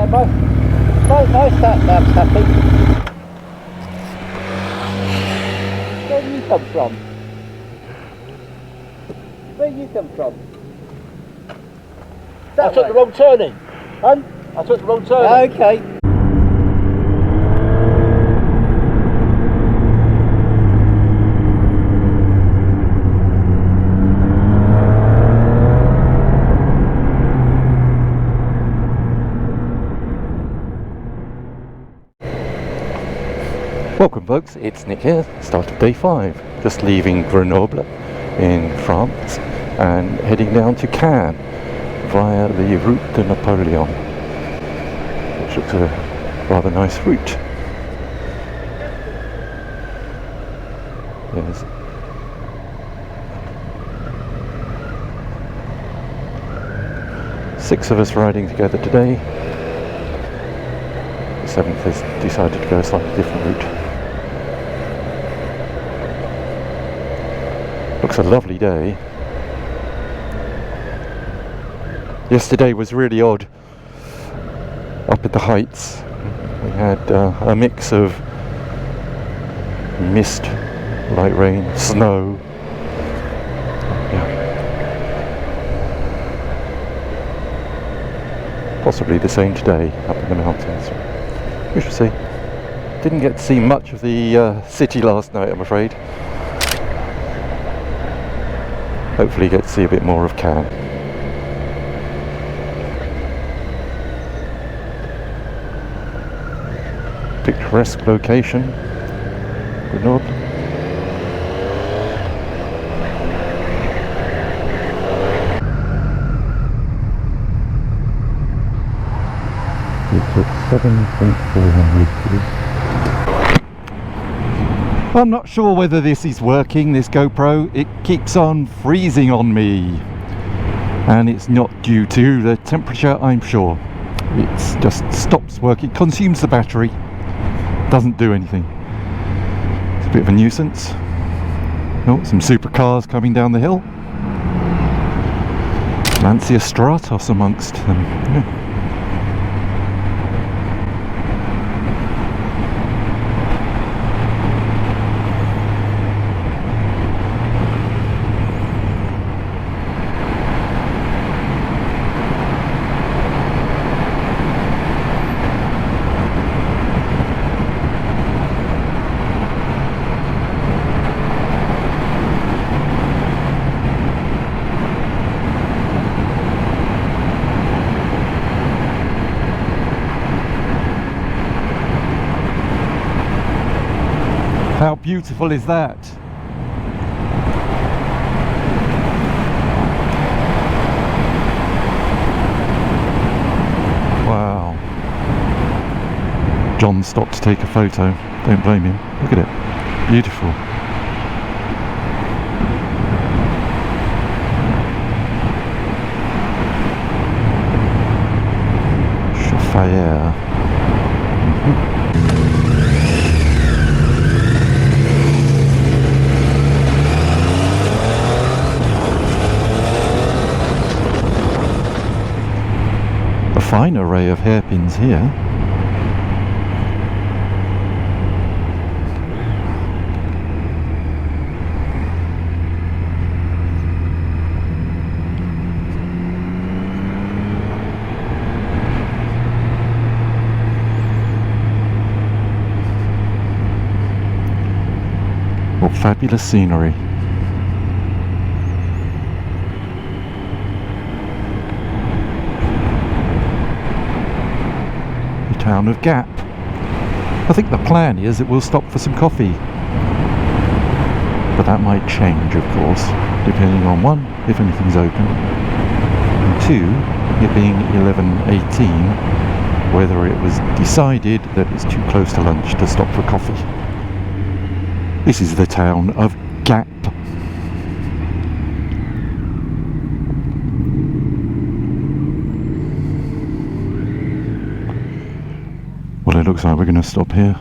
My sat-nav's happy. Where do you come from? Where do you come from? I took the wrong turning. I took the wrong turning. Okay. Welcome folks, it's Nick here, start of day 5, just leaving Grenoble in France and heading down to Cannes via the Route Napoleon, which looks a rather nice route. There's six of us riding together today. The seventh has decided to go a slightly different route. Looks a lovely day. Yesterday was really odd up at the heights. We had a mix of mist, light rain, snow. Yeah. Possibly the same today up in the mountains. We shall see. Didn't get to see much of the city last night, I'm afraid. Hopefully get to see a bit more of Cannes. Picturesque location, Grenoble. It's at 7.4 meters. I'm not sure whether this is working, this GoPro. It keeps on freezing on me. And it's not due to the temperature, I'm sure. It just stops working, consumes the battery, doesn't do anything. It's a bit of a nuisance. Oh, some supercars coming down the hill. Lancia Stratos amongst them. Yeah. How beautiful is that? Wow. John stopped to take a photo. Don't blame him. Look at it. Beautiful. Chauffeur. Fine array of hairpins here. What fabulous scenery. Town of Gap. I think the plan is it will stop for some coffee, but that might change, of course, depending on one, if anything's open, and two, it being 11:18, whether it was decided that it's too close to lunch to stop for coffee. This is the town of Gap. Well, it looks like we're going to stop here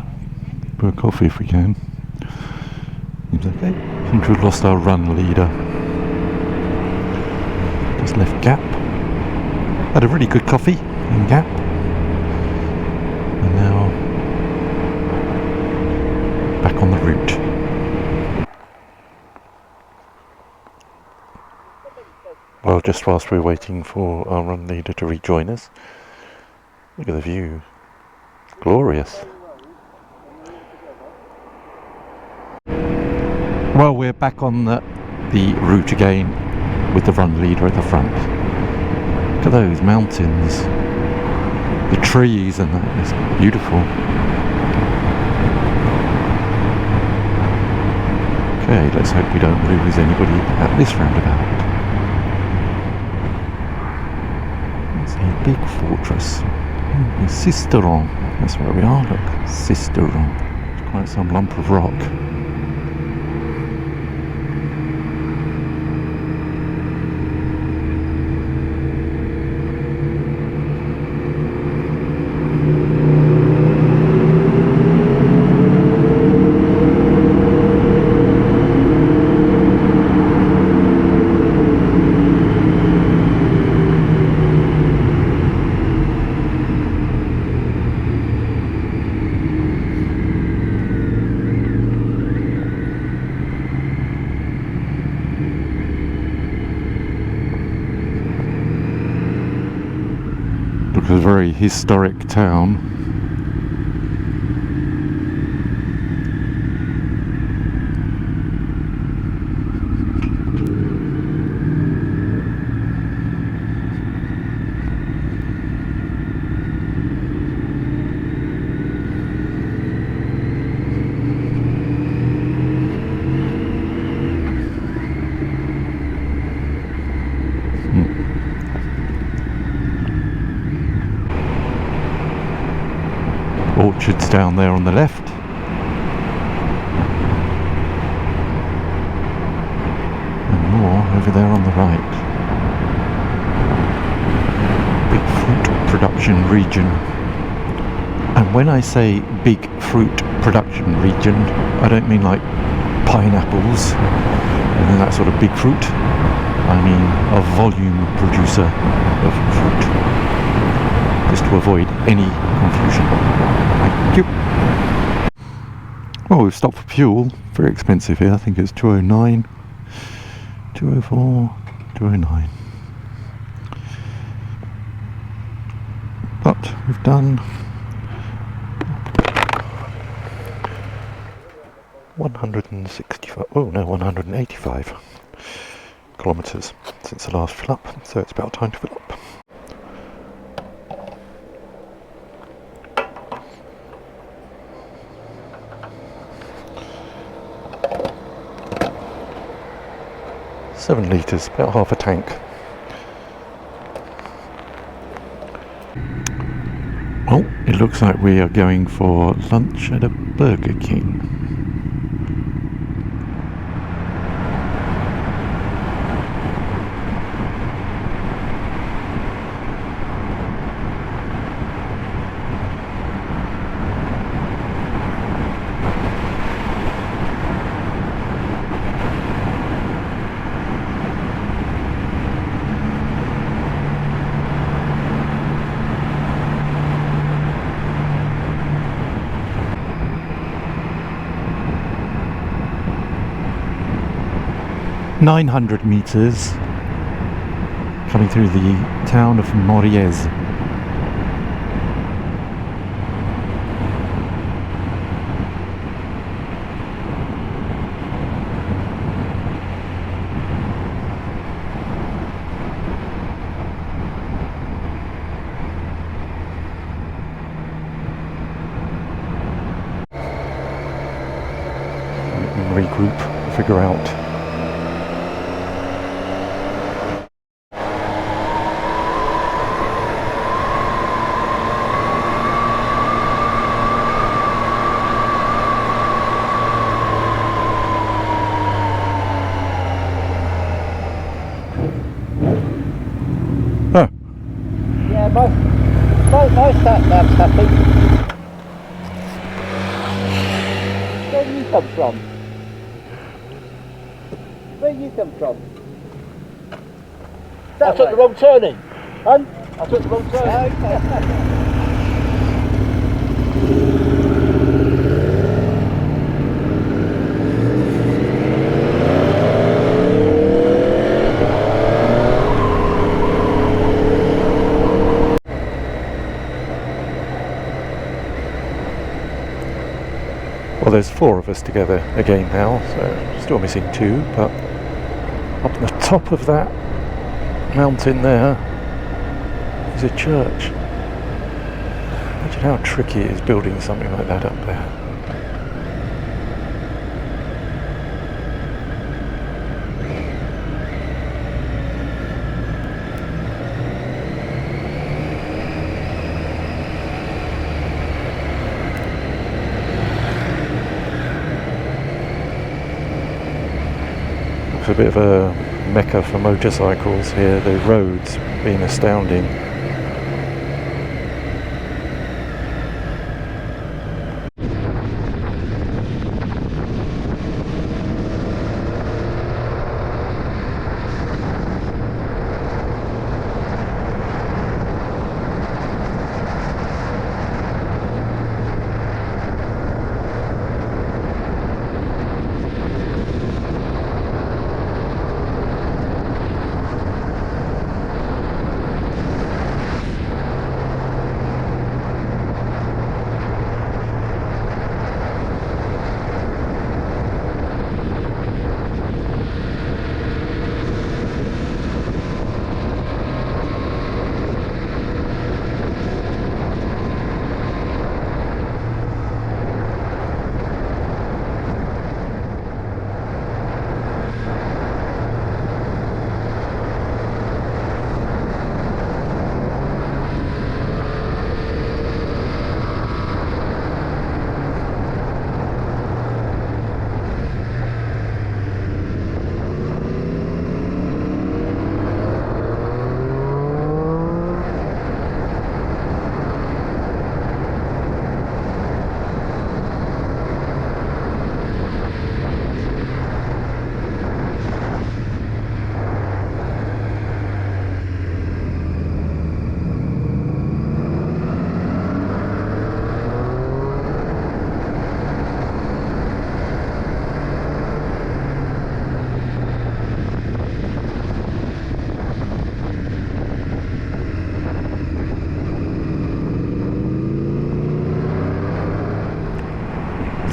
for a coffee if we can. Seems okay. Seems to have lost our run leader. Just left Gap. Had a really good coffee in Gap. just whilst we're waiting for our run leader to rejoin us. Look at the view. Glorious. Well, we're back on the route again with the run leader at the front. Look at those mountains. The trees and that is beautiful. Okay, let's hope we don't lose anybody at this roundabout. It's a big fortress. Sisteron. That's where we are, look. Sisteron. It's quite some lump of rock. A very historic town. Orchards down there on the left. And more over there on the right. Big fruit production region. And when I say big fruit production region, I don't mean like pineapples and that sort of big fruit. I mean a volume producer of fruit. Just to avoid any confusion. Thank you. Well, we've stopped for fuel. Very expensive here. I think it's 209, 204, 209. But we've done 185 kilometres since the last fill up, so it's about time to fill up. Seven litres, about half a tank. Well, it looks like we are going for lunch at a Burger King. .900 metres coming through the town of Moriez. Regroup, figure out My sat-nav's happy. Where do you come from? Where do you come from? I took the wrong turning. Huh? I took the wrong turning. Well, there's 4 of us together again now, so still missing 2, but up on the top of that mountain there is a church. Imagine how tricky it is building something like that up there. It's a bit of a mecca for motorcycles here, the roads being astounding.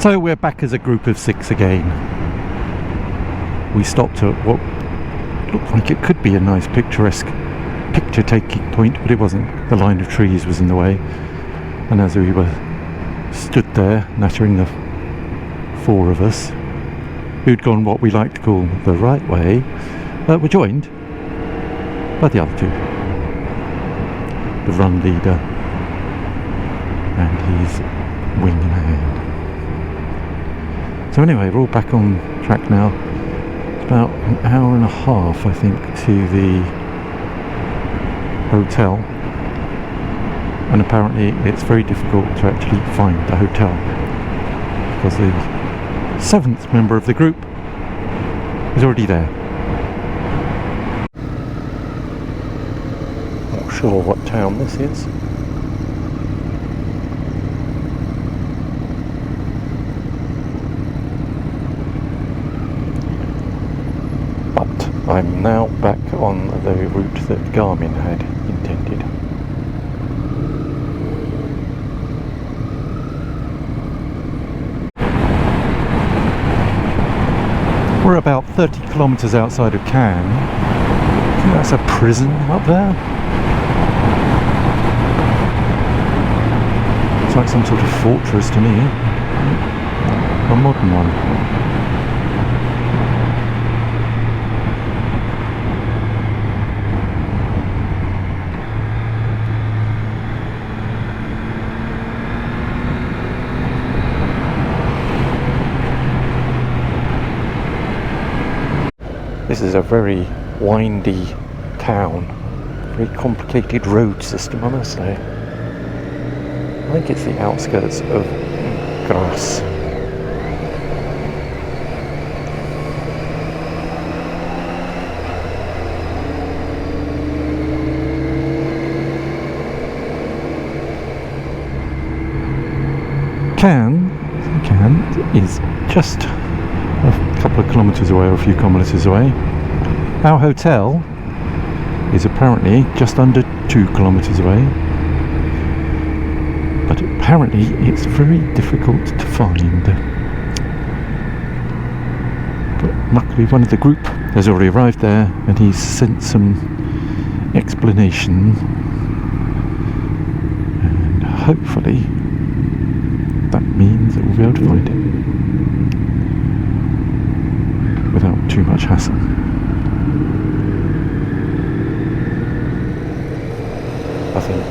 So we're back as a group of 6 again. We stopped at what looked like it could be a nice picturesque picture taking point, but it wasn't. The line of trees was in the way, and as we were stood there nattering, the 4 of us who'd gone what we like to call the right way were joined by the other 2, the run leader and his wingman. So anyway, we're all back on track now. It's about an hour and a half, I think, to the hotel, and apparently it's very difficult to actually find the hotel because the 7th member of the group is already there. Not sure what town this is. I'm now back on the route that Garmin had intended. We're about 30 kilometres outside of Cannes. I think that's a prison up there. It's like some sort of fortress to me. A modern one. This is a very windy town, very complicated road system, I must say. I think it's the outskirts of Grasse. Cannes is just a couple of kilometres away, or a few kilometres away. Our hotel is apparently just under 2 kilometres away, but apparently it's very difficult to find. luckily one of the group has already arrived there and he's sent some explanation, and hopefully that means that we'll be able to find it without too much hassle. I think.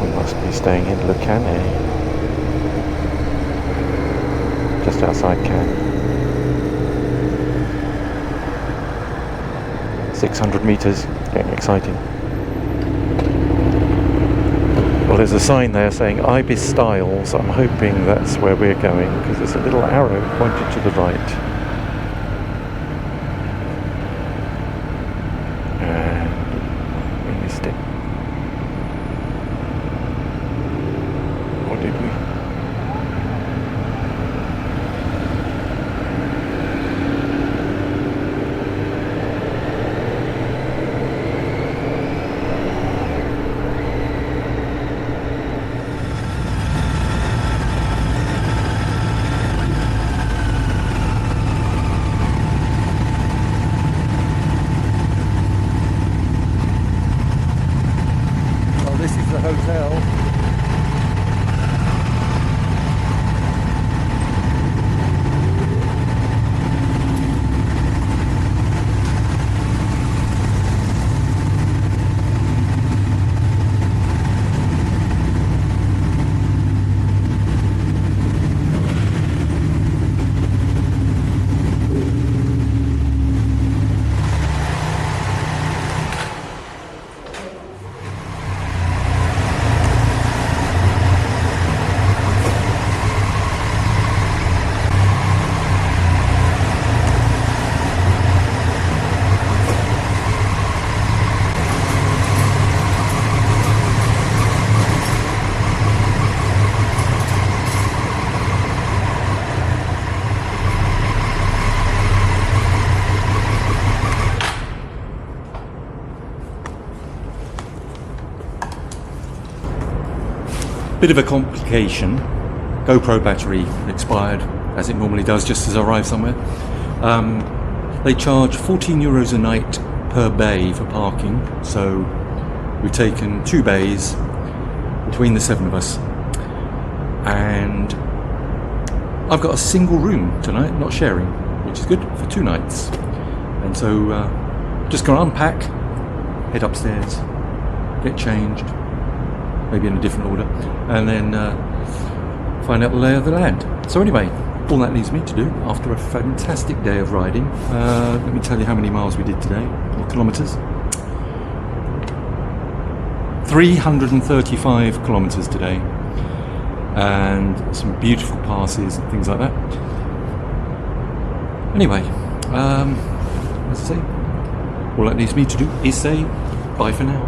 We must be staying in Le Canet, just outside Cannes. 600 meters, getting exciting. Well, there's a sign there saying Ibis Styles. I'm hoping that's where we're going, because there's a little arrow pointed to the right. And we missed it. Or did we? This is the hotel. Bit of a complication. GoPro battery expired, as it normally does, just as I arrive somewhere. They charge €14 a night per bay for parking, so we've taken 2 bays between the 7 of us, and I've got a single room tonight, not sharing, which is good for 2 nights. And so just gonna unpack, head upstairs, get changed, maybe in a different order, and then find out the lay of the land. So anyway, all that leaves me to do after a fantastic day of riding. Let me tell you how many miles we did today, or kilometres. 335 kilometres today, and some beautiful passes and things like that. Anyway, as I say, all that leaves me to do is say bye for now.